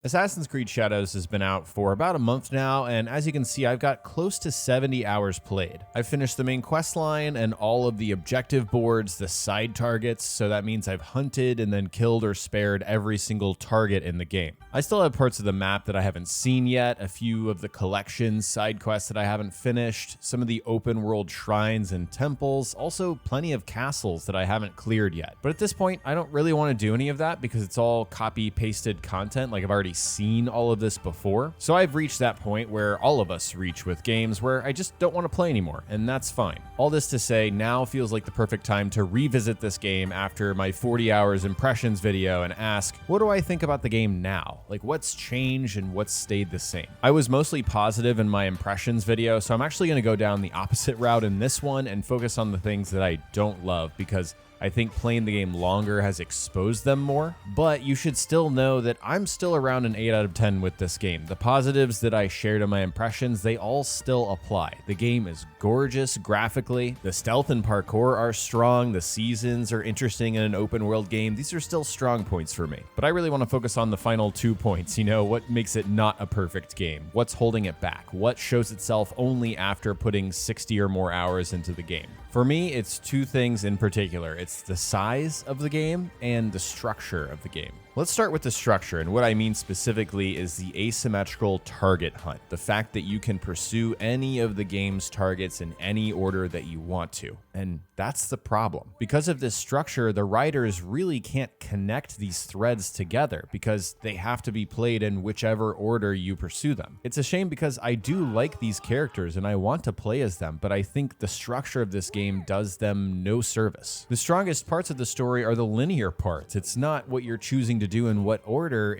Assassin's Creed Shadows has been out for about a month now, and as you can see, I've got close to 70 hours played. I've finished the main quest line and all of the objective boards, the side targets, so that means I've hunted and then killed or spared every single target in the game. I still have parts of the map that I haven't seen yet, a few of the collection side quests that I haven't finished, some of the open world shrines and temples, also plenty of castles that I haven't cleared yet. But at this point, I don't really want to do any of that because it's all copy-pasted content, like I've already seen all of this before. So I've reached that point where all of us reach with games where I just don't want to play anymore, and that's fine. All this to say, now feels like the perfect time to revisit this game after my 40 hours impressions video and ask, what do I think about the game now? Like, what's changed and what's stayed the same? I was mostly positive in my impressions video, so I'm actually going to go down the opposite route in this one and focus on the things that I don't love, because I think playing the game longer has exposed them more, but you should still know that I'm still around an 8 out of 10 with this game. The positives that I shared in my impressions, they all still apply. The game is gorgeous graphically, the stealth and parkour are strong, the seasons are interesting in an open world game. These are still strong points for me. But I really want to focus on the final 2 points, what makes it not a perfect game? What's holding it back? What shows itself only after putting 60 or more hours into the game? For me, it's 2 things in particular. It's the size of the game and the structure of the game. Let's start with the structure, and what I mean specifically is the asymmetrical target hunt. The fact that you can pursue any of the game's targets in any order that you want to. And that's the problem. Because of this structure, the writers really can't connect these threads together because they have to be played in whichever order you pursue them. It's a shame because I do like these characters and I want to play as them, but I think the structure of this game does them no service. The strongest parts of the story are the linear parts. It's not what you're choosing to do in what order,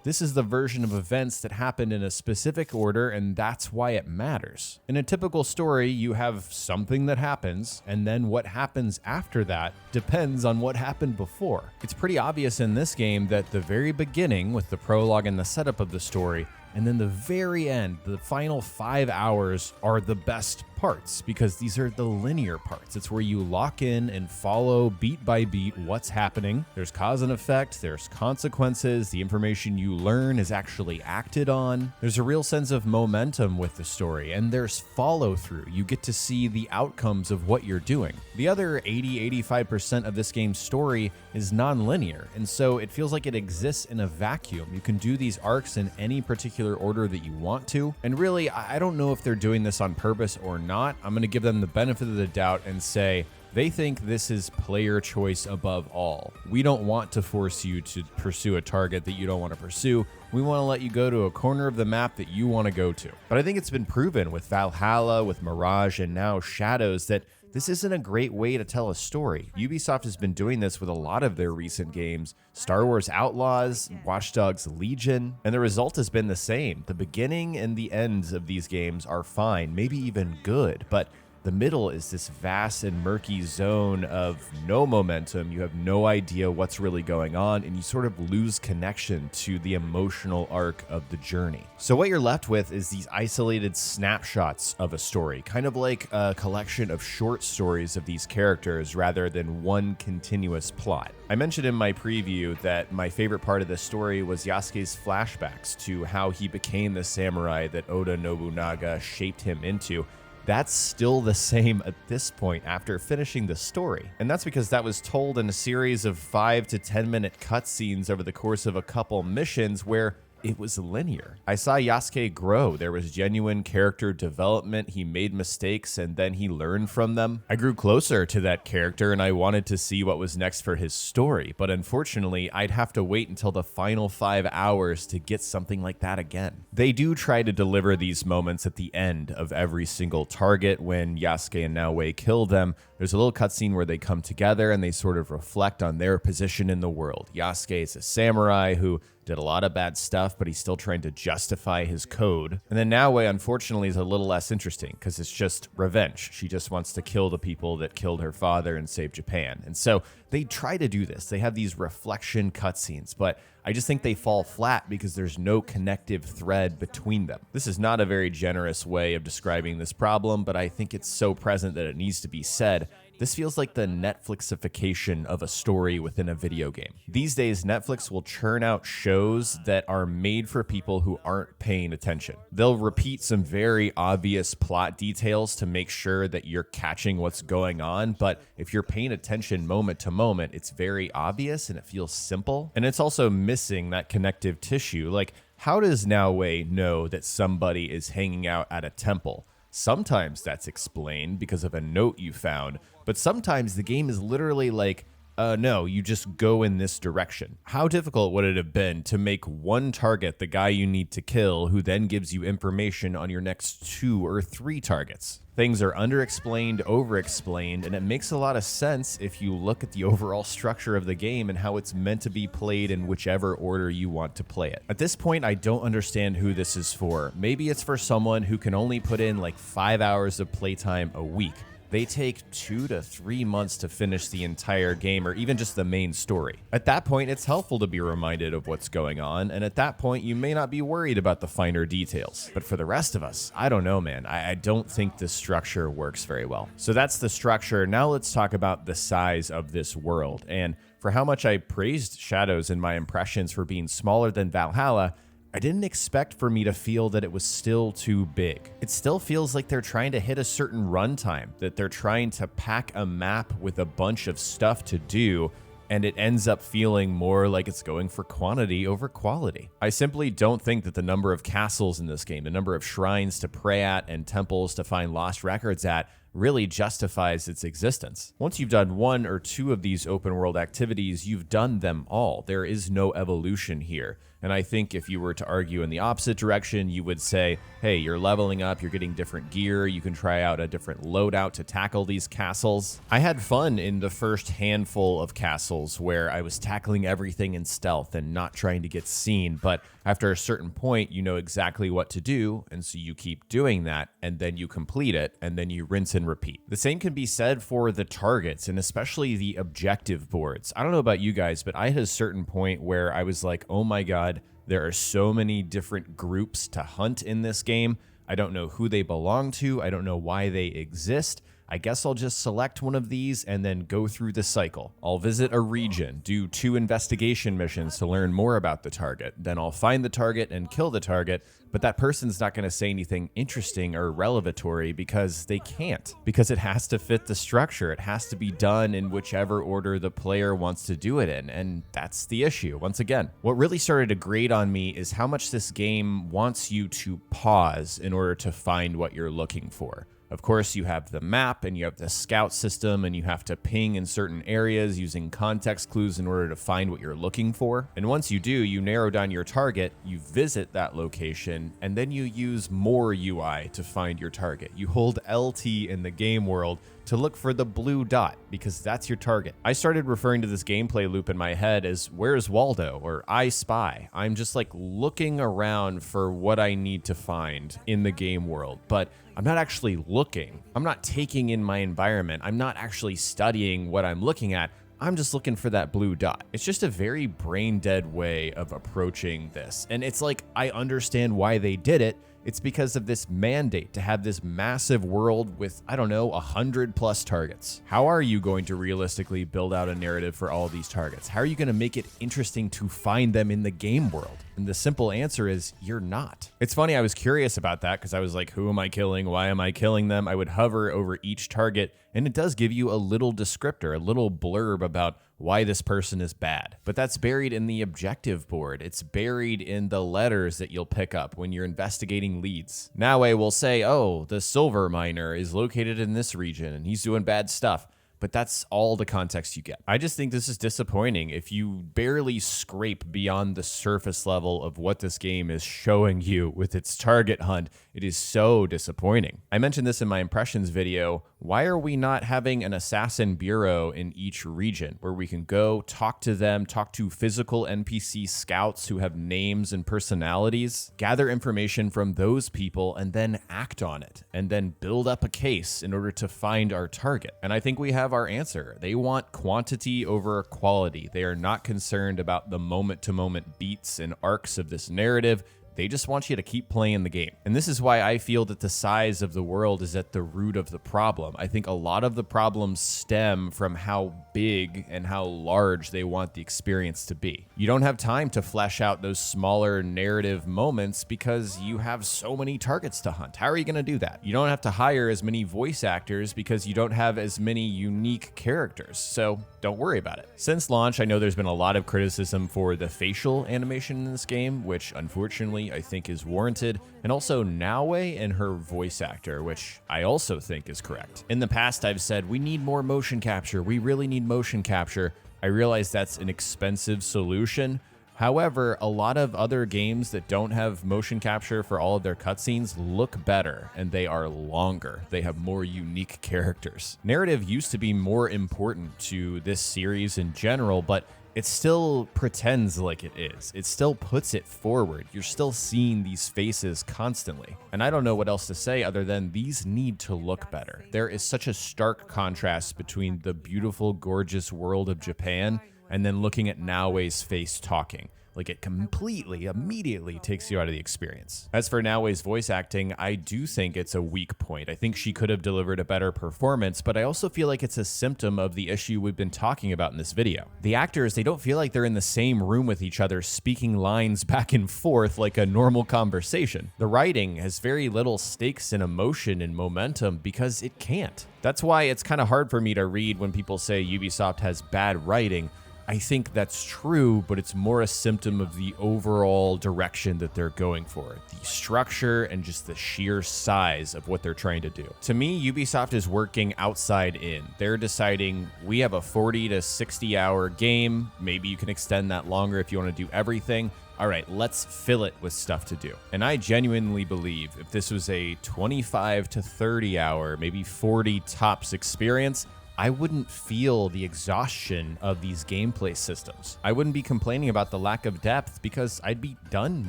this is the version of events that happened in a specific order, and that's why it matters. In a typical story, you have something that happens, and then what happens after that depends on what happened before. It's pretty obvious in this game that the very beginning, with the prologue and the setup of the story, and then the very end, the final 5 hours, are the best parts because these are the linear parts. It's where you lock in and follow beat by beat what's happening. There's cause and effect, there's consequences, the information you learn is actually acted on. There's a real sense of momentum with the story, and there's follow through. You get to see the outcomes of what you're doing. The other 80-85% of this game's story is non-linear, and so it feels like it exists in a vacuum. You can do these arcs in any particular order that you want to, and really, I don't know if they're doing this on purpose or not. I'm going to give them the benefit of the doubt and say they think this is player choice above all. We don't want to force you to pursue a target that you don't want to pursue. We want to let you go to a corner of the map that you want to go to. But I think it's been proven with Valhalla, with Mirage, and now Shadows that this isn't a great way to tell a story. Ubisoft has been doing this with a lot of their recent games, Star Wars Outlaws, Watch Dogs Legion, and the result has been the same. The beginning and the ends of these games are fine, maybe even good, but the middle is this vast and murky zone of no momentum. You have no idea what's really going on, and you sort of lose connection to the emotional arc of the journey. So what you're left with is these isolated snapshots of a story, kind of like a collection of short stories of these characters rather than one continuous plot. I mentioned in my preview that my favorite part of this story was Yasuke's flashbacks to how he became the samurai that Oda Nobunaga shaped him into. That's still the same at this point after finishing the story. And that's because that was told in a series of 5 to 10 minute cutscenes over the course of a couple missions where it was linear. I saw Yasuke grow. There was genuine character development. He made mistakes and then he learned from them. I grew closer to that character and I wanted to see what was next for his story. But unfortunately, I'd have to wait until the final 5 hours to get something like that again. They do try to deliver these moments at the end of every single target when Yasuke and Naoe kill them. There's a little cutscene where they come together and they sort of reflect on their position in the world. Yasuke is a samurai who did a lot of bad stuff, but he's still trying to justify his code. And then Naoe, unfortunately, is a little less interesting because it's just revenge. She just wants to kill the people that killed her father and save Japan. And so they try to do this. They have these reflection cutscenes, but I just think they fall flat because there's no connective thread between them. This is not a very generous way of describing this problem, but I think it's so present that it needs to be said. This feels like the Netflixification of a story within a video game. These days, Netflix will churn out shows that are made for people who aren't paying attention. They'll repeat some very obvious plot details to make sure that you're catching what's going on, but if you're paying attention moment to moment, it's very obvious and it feels simple. And it's also missing that connective tissue. Like, how does Noire know that somebody is hanging out at a temple? Sometimes that's explained because of a note you found, but sometimes the game is literally like, no, you just go in this direction. How difficult would it have been to make one target the guy you need to kill, who then gives you information on your next 2 or 3 targets? Things are underexplained, overexplained, and it makes a lot of sense if you look at the overall structure of the game and how it's meant to be played in whichever order you want to play it. At this point, I don't understand who this is for. Maybe it's for someone who can only put in like 5 hours of playtime a week. They take 2 to 3 months to finish the entire game or even just the main story. At that point, it's helpful to be reminded of what's going on, and at that point, you may not be worried about the finer details. But for the rest of us, I don't know, man. I don't think this structure works very well. So that's the structure. Now let's talk about the size of this world. And for how much I praised Shadows in my impressions for being smaller than Valhalla, I didn't expect for me to feel that it was still too big. It still feels like they're trying to hit a certain runtime, that they're trying to pack a map with a bunch of stuff to do, and it ends up feeling more like it's going for quantity over quality. I simply don't think that the number of castles in this game, the number of shrines to pray at and temples to find lost records at, really justifies its existence. Once you've done 1 or 2 of these open world activities, you've done them all. There is no evolution here. And I think if you were to argue in the opposite direction, you would say, hey, you're leveling up, you're getting different gear, you can try out a different loadout to tackle these castles. I had fun in the first handful of castles where I was tackling everything in stealth and not trying to get seen, but after a certain point, you know exactly what to do, and so you keep doing that, and then you complete it, and then you rinse and repeat. The same can be said for the targets, and especially the objective boards. I don't know about you guys, but I had a certain point where I was like, oh my god, there are so many different groups to hunt in this game. I don't know who they belong to. I don't know why they exist. I guess I'll just select one of these and then go through the cycle. I'll visit a region, do 2 investigation missions to learn more about the target. Then I'll find the target and kill the target, but that person's not going to say anything interesting or revelatory because they can't. Because it has to fit the structure. It has to be done in whichever order the player wants to do it in, and that's the issue. Once again, what really started to grate on me is how much this game wants you to pause in order to find what you're looking for. Of course, you have the map and you have the scout system and you have to ping in certain areas using context clues in order to find what you're looking for. And once you do, you narrow down your target, you visit that location, and then you use more UI to find your target. You hold LT in the game world to look for the blue dot because that's your target. I started referring to this gameplay loop in my head as where's Waldo or I spy. I'm just like looking around for what I need to find in the game world, but I'm not actually looking. I'm not taking in my environment. I'm not actually studying what I'm looking at. I'm just looking for that blue dot. It's just a very brain dead way of approaching this. And it's like, I understand why they did it. It's because of this mandate to have this massive world with, I don't know, 100+ targets. How are you going to realistically build out a narrative for all of these targets? How are you going to make it interesting to find them in the game world? And the simple answer is you're not. It's funny, I was curious about that because I was like, who am I killing? Why am I killing them? I would hover over each target and it does give you a little descriptor, a little blurb about why this person is bad. But that's buried in the objective board. It's buried in the letters that you'll pick up when you're investigating leads. Noire will say, oh, the silver miner is located in this region and he's doing bad stuff. But that's all the context you get. I just think this is disappointing. If you barely scrape beyond the surface level of what this game is showing you with its target hunt, it is so disappointing. I mentioned this in my impressions video. Why are we not having an assassin bureau in each region where we can go talk to them, talk to physical NPC scouts who have names and personalities, gather information from those people, and then act on it, and then build up a case in order to find our target? And I think we have our answer. They want quantity over quality. They are not concerned about the moment-to-moment beats and arcs of this narrative. They just want you to keep playing the game. And this is why I feel that the size of the world is at the root of the problem. I think a lot of the problems stem from how big and how large they want the experience to be. You don't have time to flesh out those smaller narrative moments because you have so many targets to hunt. How are you going to do that? You don't have to hire as many voice actors because you don't have as many unique characters. So don't worry about it. Since launch, I know there's been a lot of criticism for the facial animation in this game, which unfortunately I think is warranted, and also Noire and her voice actor, which I also think is correct. In the past, I've said we need more motion capture. We really need motion capture. I realize that's an expensive solution. However, a lot of other games that don't have motion capture for all of their cutscenes look better, and they are longer. They have more unique characters. Narrative used to be more important to this series in general, but it still pretends like it is. It still puts it forward. You're still seeing these faces constantly. And I don't know what else to say other than these need to look better. There is such a stark contrast between the beautiful, gorgeous world of Japan and then looking at Naue's face talking. Like, it completely, immediately takes you out of the experience. As for Naue's voice acting, I do think it's a weak point. I think she could have delivered a better performance, but I also feel like it's a symptom of the issue we've been talking about in this video. The actors, they don't feel like they're in the same room with each other, speaking lines back and forth like a normal conversation. The writing has very little stakes and emotion and momentum because it can't. That's why it's kind of hard for me to read when people say Ubisoft has bad writing. I think that's true, but it's more a symptom of the overall direction that they're going for, the structure and just the sheer size of what they're trying to do. To me, Ubisoft is working outside in. They're deciding we have a 40 to 60 hour game. Maybe you can extend that longer if you want to do everything. All right, let's fill it with stuff to do. And I genuinely believe if this was a 25 to 30 hour, maybe 40 tops experience, I wouldn't feel the exhaustion of these gameplay systems. I wouldn't be complaining about the lack of depth because I'd be done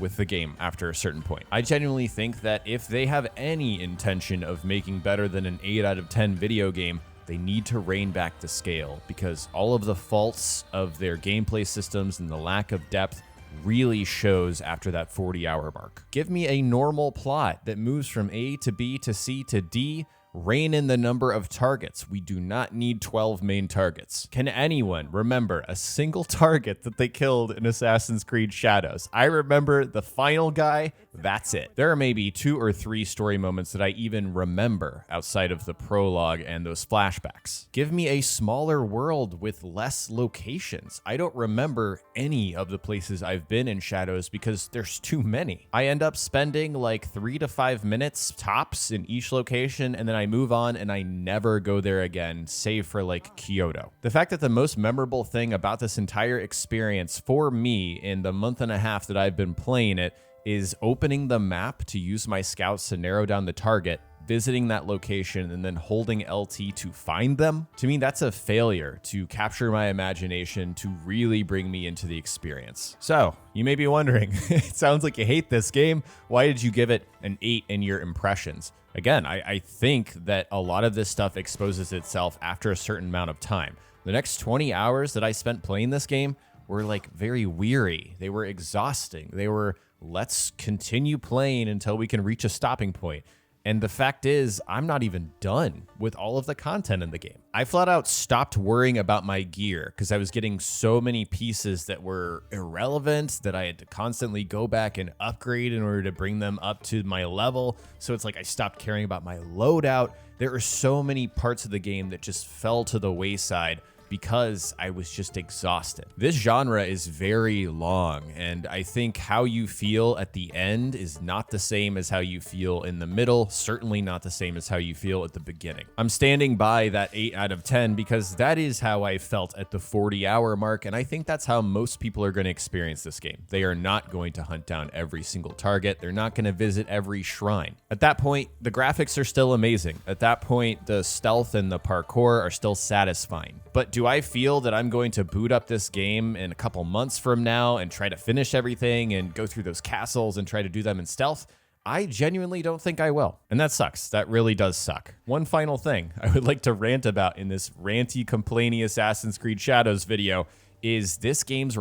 with the game after a certain point. I genuinely think that if they have any intention of making better than an 8 out of 10 video game, they need to rein back the scale because all of the faults of their gameplay systems and the lack of depth really shows after that 40-hour mark. Give me a normal plot that moves from A to B to C to D. Rein in the number of targets. We do not need 12 main targets. Can anyone remember a single target that they killed in Assassin's Creed Shadows? I remember the final guy. That's it. There are maybe 2 or 3 story moments that I even remember outside of the prologue and those flashbacks. Give me a smaller world with less locations. I don't remember any of the places I've been in Shadows because there's too many. I end up spending like 3 to 5 minutes tops in each location, and then I move on and I never go there again, save for like Kyoto. The fact that the most memorable thing about this entire experience for me in the month and a half that I've been playing it is opening the map to use my scouts to narrow down the target, visiting that location, and then holding LT to find them. To me, that's a failure to capture my imagination, to really bring me into the experience. So, you may be wondering, it sounds like you hate this game. Why did you give it an 8 in your impressions? Again, I think that a lot of this stuff exposes itself after a certain amount of time. The next 20 hours that I spent playing this game were like very weary. They were exhausting. They were, let's continue playing until we can reach a stopping point. And the fact is, I'm not even done with all of the content in the game. I flat out stopped worrying about my gear because I was getting so many pieces that were irrelevant that I had to constantly go back and upgrade in order to bring them up to my level. So it's like I stopped caring about my loadout. There are so many parts of the game that just fell to the wayside because I was just exhausted. This genre is very long, and I think how you feel at the end is not the same as how you feel in the middle, certainly not the same as how you feel at the beginning. I'm standing by that 8 out of 10 because that is how I felt at the 40-hour mark, and I think that's how most people are going to experience this game. They are not going to hunt down every single target. They're not going to visit every shrine. At that point, the graphics are still amazing. At that point, the stealth and the parkour are still satisfying. But do I feel that I'm going to boot up this game in a couple months from now and try to finish everything and go through those castles and try to do them in stealth? I genuinely don't think I will. And that sucks. That really does suck. One final thing I would like to rant about in this ranty, complainy Assassin's Creed Shadows video is this game's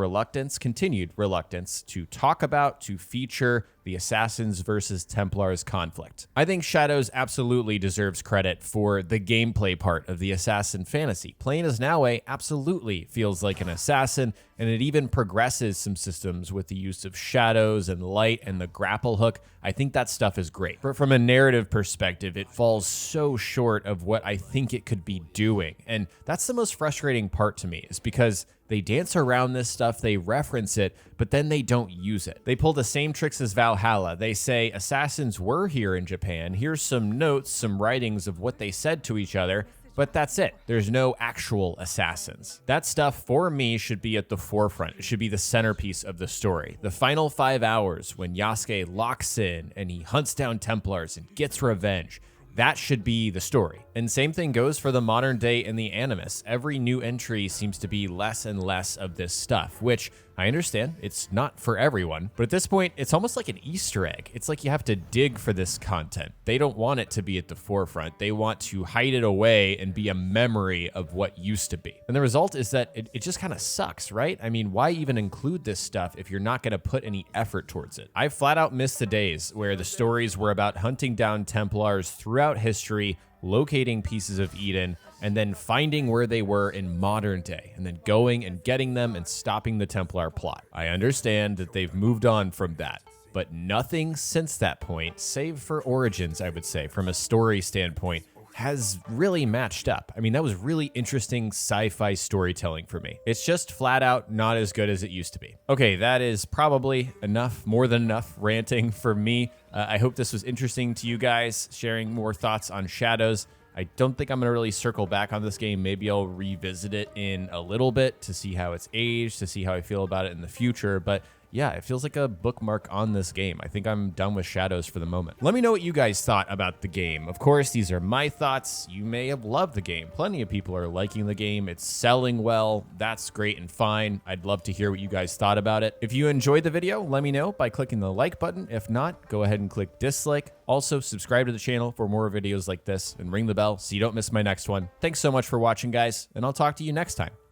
continued reluctance to talk about, to feature the Assassins versus Templars conflict. I think Shadows absolutely deserves credit for the gameplay part of the Assassin fantasy. Playing as Noire absolutely feels like an assassin, and it even progresses some systems with the use of shadows and light and the grapple hook. I think that stuff is great. But from a narrative perspective, it falls so short of what I think it could be doing. And that's the most frustrating part to me, is because they dance around this stuff, they reference it, but then they don't use it. They pull the same tricks as Valhalla. They say, assassins were here in Japan. Here's some notes, some writings of what they said to each other, but that's it. There's no actual assassins. That stuff, for me, should be at the forefront. It should be the centerpiece of the story. The final 5 hours when Yasuke locks in and he hunts down Templars and gets revenge, that should be the story. And same thing goes for the modern day and the Animus. Every new entry seems to be less and less of this stuff, which I understand it's not for everyone, but at this point, it's almost like an Easter egg. It's like you have to dig for this content. They don't want it to be at the forefront. They want to hide it away and be a memory of what used to be. And the result is that it just kind of sucks, right? I mean, why even include this stuff if you're not going to put any effort towards it? I flat out miss the days where the stories were about hunting down Templars throughout history, locating pieces of Eden, and then finding where they were in modern day, and then going and getting them and stopping the Templar plot. I understand that they've moved on from that, but nothing since that point, save for Origins, I would say, from a story standpoint, has really matched up. I mean, that was really interesting sci-fi storytelling for me. It's just flat out not as good as it used to be. Okay, that is probably enough, more than enough ranting for me. I hope this was interesting to you guys, sharing more thoughts on Shadows. I don't think I'm going to really circle back on this game. Maybe I'll revisit it in a little bit to see how it's aged, to see how I feel about it in the future. But yeah, it feels like a bookmark on this game. I think I'm done with Shadows for the moment. Let me know what you guys thought about the game. Of course, these are my thoughts. You may have loved the game. Plenty of people are liking the game. It's selling well. That's great and fine. I'd love to hear what you guys thought about it. If you enjoyed the video, let me know by clicking the like button. If not, go ahead and click dislike. Also, subscribe to the channel for more videos like this and ring the bell so you don't miss my next one. Thanks so much for watching, guys, and I'll talk to you next time.